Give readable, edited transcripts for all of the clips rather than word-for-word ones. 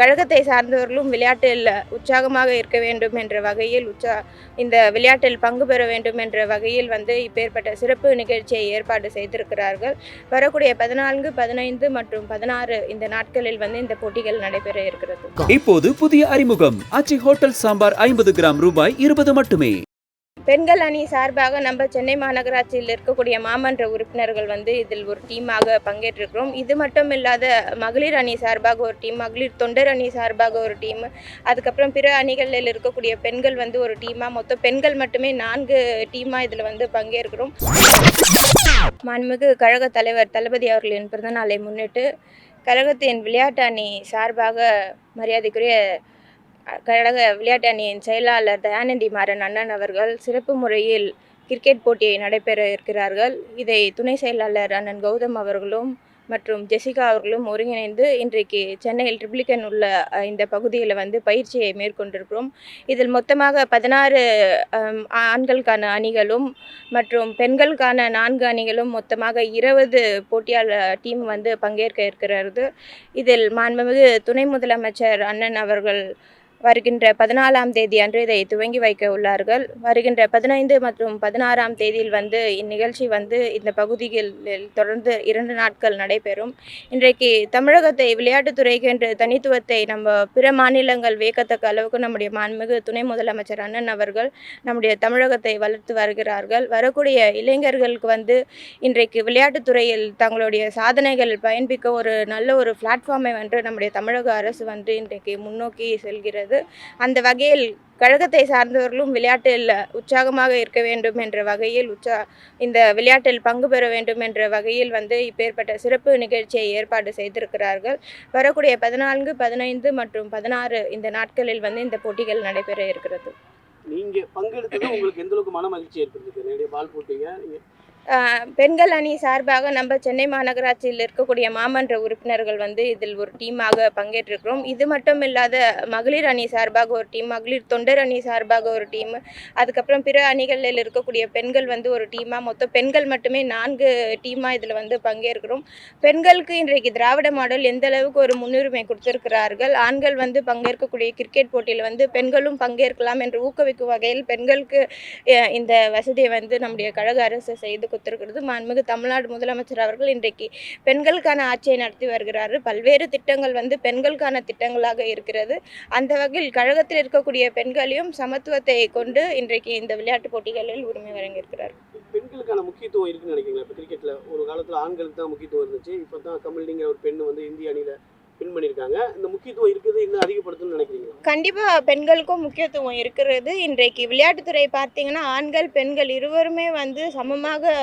கழகத்தை சார்ந்தவர்களும் விளையாட்டில் உற்சாகமாக இருக்க வேண்டும் என்ற வகையில் இந்த விளையாட்டில் பங்கு பெற வேண்டும் என்ற வகையில் இப்பேற்பட்ட சிறப்பு நிகழ்ச்சியை ஏற்பாடு செய்திருக்கிறார்கள். வரக்கூடிய 14, 15 மற்றும் 16 இந்த நாட்களில் இந்த போட்டிகள் நடைபெற இருக்கிறது. இப்போது புதிய அறிமுகம் ஆச்சி ஹோட்டல் சாம்பார் 50 கிராம் ரூபாய் 20 மட்டுமே. பெண்கள் அணி சார்பாக நம்ம சென்னை மாநகராட்சியில் இருக்கக்கூடிய மாமன்ற உறுப்பினர்கள் இதில் ஒரு டீமாக பங்கேற்றிருக்கிறோம். இது மட்டும் இல்லாத மகளிர் அணி சார்பாக ஒரு டீம், மகளிர் தொண்டர் அணி சார்பாக ஒரு டீம், அதுக்கப்புறம் பிற அணிகளில் இருக்கக்கூடிய பெண்கள் ஒரு டீமாக, மொத்தம் பெண்கள் மட்டுமே 4 டீமாக இதில் பங்கேற்கிறோம். மாண்புமிகு கழக தலைவர் தளபதி அவர்களின் பிறந்தநாளை முன்னிட்டு கழகத்தின் விளையாட்டு அணி சார்பாக மரியாதைக்குரிய கழக விளையாட்டு அணியின் செயலாளர் தயாநிதி மாறன் அண்ணன் அவர்கள் சிறப்பு முறையில் கிரிக்கெட் போட்டியை நடைபெற இருக்கிறார்கள். இதை துணை செயலாளர் அண்ணன் கௌதம் அவர்களும் மற்றும் ஜெசிகா அவர்களும் ஒருங்கிணைந்து இன்றைக்கு சென்னையில் ட்ரிப்ளிகன் உள்ள இந்த பகுதியில் பயிற்சியை மேற்கொண்டிருக்கிறோம். இதில் மொத்தமாக 16 ஆண்களுக்கான அணிகளும் மற்றும் பெண்களுக்கான 4 அணிகளும் மொத்தமாக 20 போட்டியாளர் டீம் பங்கேற்க இருக்கிறது. இதில் மாண்புமிகு துணை முதலமைச்சர் அண்ணன் அவர்கள் வருகின்ற 14ஆம் தேதி அன்று இதை துவங்கி வைக்க உள்ளார்கள். வருகின்ற 15 மற்றும் 16ஆம் தேதியில் இந்நிகழ்ச்சி இந்த பகுதிகளில் தொடர்ந்து 2 நாட்கள் நடைபெறும். இன்றைக்கு தமிழகத்தை விளையாட்டுத்துறைக்கு என்ற தனித்துவத்தை நம்ம பிற மாநிலங்கள் வியக்கத்தக்க அளவுக்கு நம்முடைய மாண்புமிகு துணை முதலமைச்சர் அண்ணன் அவர்கள் நம்முடைய தமிழகத்தை வளர்த்து வருகிறார்கள். வரக்கூடிய இளைஞர்களுக்கு இன்றைக்கு விளையாட்டுத்துறையில் தங்களுடைய சாதனைகள் பயன்பிக்க ஒரு நல்ல ஒரு பிளாட்ஃபார்மை நம்முடைய தமிழக அரசு இன்றைக்கு முன்னோக்கி செல்கிறது. அந்த வகையில் கழகத்தை சார்ந்தவர்களும் விளையாட்டில் உற்சாகமாக இருக்க வேண்டும் என்ற வகையில் இந்த விளையாட்டில் பங்கு பெற வேண்டும் என்ற வகையில் இப்பேற்பட்ட சிறப்பு நிகழ்ச்சியை ஏற்பாடு செய்திருக்கிறார்கள். வரக்கூடிய 14, 15 மற்றும் 16 இந்த நாட்களில் இந்த போட்டிகள் நடைபெற இருக்கிறது. நீங்க பங்கெடுத்தது உங்களுக்கு எந்த அளவுக்கு மன மகிழ்ச்சி ஏற்படுத்துது? நிறைய பால் போட்டீங்க. பெண்கள் அணி சார்பாக நம்ம சென்னை மாநகராட்சியில் இருக்கக்கூடிய மாமன்ற உறுப்பினர்கள் இதில் ஒரு டீமாக பங்கேற்றிருக்கிறோம். இது மட்டும் இல்லாத மகளிர் அணி சார்பாக ஒரு டீம், மகளிர் தொண்டர் அணி சார்பாக ஒரு டீம், அதுக்கப்புறம் பிற அணிகளில் இருக்கக்கூடிய பெண்கள் ஒரு டீமாக, மொத்தம் பெண்கள் மட்டுமே 4 டீமாக இதில் பங்கேற்கிறோம். பெண்களுக்கு இன்றைக்கு திராவிட மாடல் எந்த அளவுக்கு ஒரு முன்னுரிமை கொடுத்திருக்கிறார்கள். ஆண்கள் பங்கேற்கக்கூடிய கிரிக்கெட் போட்டியில் பெண்களும் பங்கேற்கலாம் என்று ஊக்குவிக்கும் வகையில் பெண்களுக்கு இந்த வசதியை நம்முடைய கழக அரசு செய்து கொடுத்திருக்கிறது. மாண்புமிகு தமிழ்நாடு முதலமைச்சர் அவர்கள் இன்றைக்கு பெண்களுக்கான ஆட்சியை நடத்தி வருகிறார்கள். பல்வேறு திட்டங்கள் பெண்களுக்கான திட்டங்களாக இருக்கிறது. அந்த வகையில் கழகத்தில் இருக்கக்கூடிய பெண்களையும் சமத்துவத்தை கொண்டு இன்றைக்கு இந்த விளையாட்டு போட்டிகளில் உரிமை வழங்கியிருக்கிறார். பெண்களுக்கான முக்கியத்துவம் இருக்குன்னு நினைக்கிறீங்களா? இப்போ கிரிக்கெட்ல ஒரு காலத்துல ஆண்களுக்கு தான் முக்கியத்துவம் இருந்துச்சு. இப்போ தான் கமல்டிங்கிற ஒரு பெண் இந்திய அணியில வின் பண்ணியிருக்காங்க. இந்த முக்கியத்துவம் இருக்குது, இன்னும் அதிகப்படுத்தணும்னு நினைக்கிறீங்க? கண்டிப்பாக பெண்களுக்கும் முக்கியத்துவம் இருக்கிறது. இன்றைக்கு விளையாட்டுத்துறை பார்த்தீங்கன்னா ஆண்கள் பெண்கள் இருவருமே சமமாக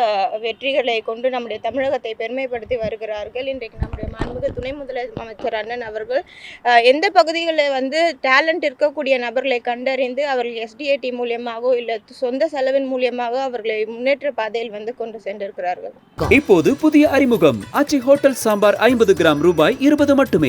வெற்றிகளை கொண்டு நம்முடைய தமிழகத்தை பெருமைப்படுத்தி வருகிறார்கள். இன்றைக்கு நம்முடைய மாண்புமிகு துணை முதலமைச்சர் அண்ணன் அவர்கள் எந்த பகுதிகளில் டேலண்ட் இருக்கக்கூடிய நபர்களை கண்டறிந்து அவர்கள் SDAT மூலியமாகவோ இல்லை சொந்த செலவின் மூலியமாக அவர்களை முன்னேற்ற பாதையில் கொண்டு சென்றிருக்கிறார்கள். இப்போது புதிய அறிமுகம் ஆச்சி ஹோட்டல் சாம்பார் 50 கிராம் ரூபாய் 20 மட்டுமே.